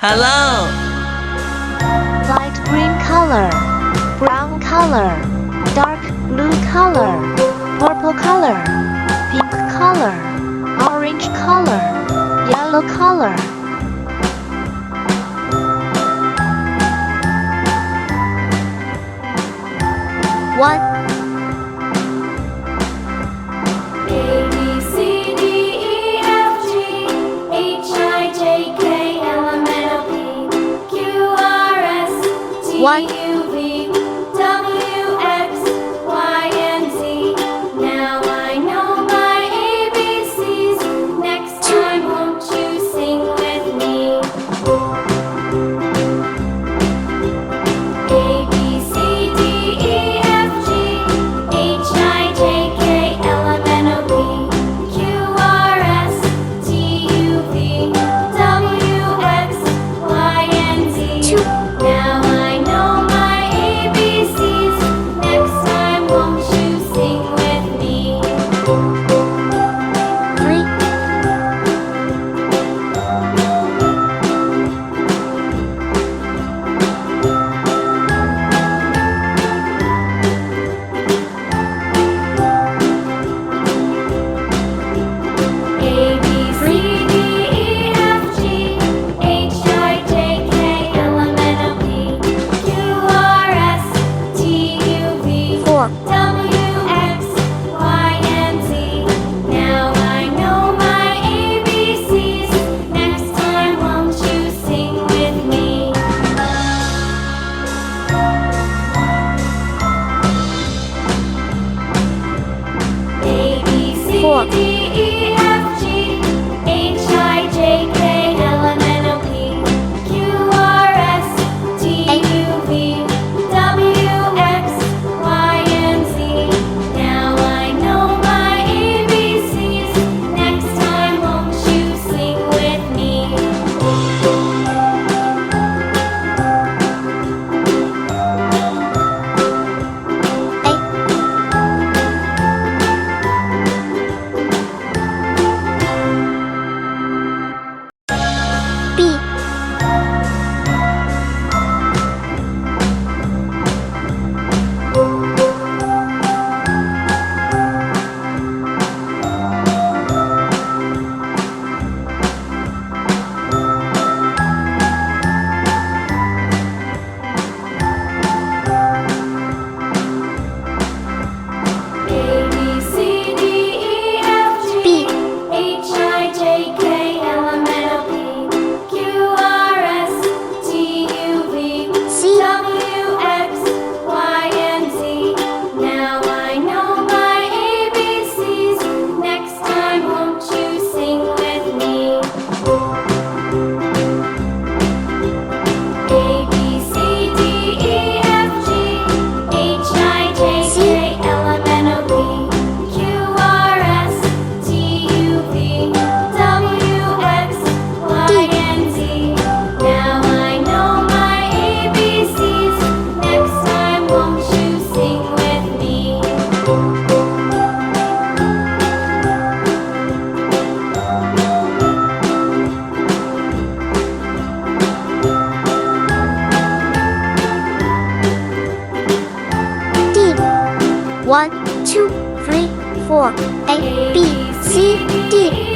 Hello. Light green color, brown color, dark blue color, purple color, pink color, orange color, yellow color. One, A B C D E F G H I J K L M N O P Q R S T One. U V W X Y and Z. Now I know my ABCs. Next time, won't you sing with me? A B C D E F G H I J K L M N O P Q R S T U V W X Y and Z. two, Now I know my ABCs. Next time, won't you sing with me? three, A B C D E F G H I J K L M N O P Q R S T U V four, W X Y and Z. Now I know my ABCs. Next time, won't you sing with me? A B C Four. D E F G H I J K L M N O P Q R S T U V W X Y and Z. Now I know my ABCs. Next time, won't you sing with me? B, A B C D E F G B, H I J K L M N O P Q R S T U V C, W X Y and Z. Now I know my ABCs. Next time, won't you sing with me? A B C D E F G H I J K L M N O P Q R S T U V W X Y and Z. Now I know my ABCs. Next time, won't you sing with me? D, 1, 2, 3, 4, A, B, C, D.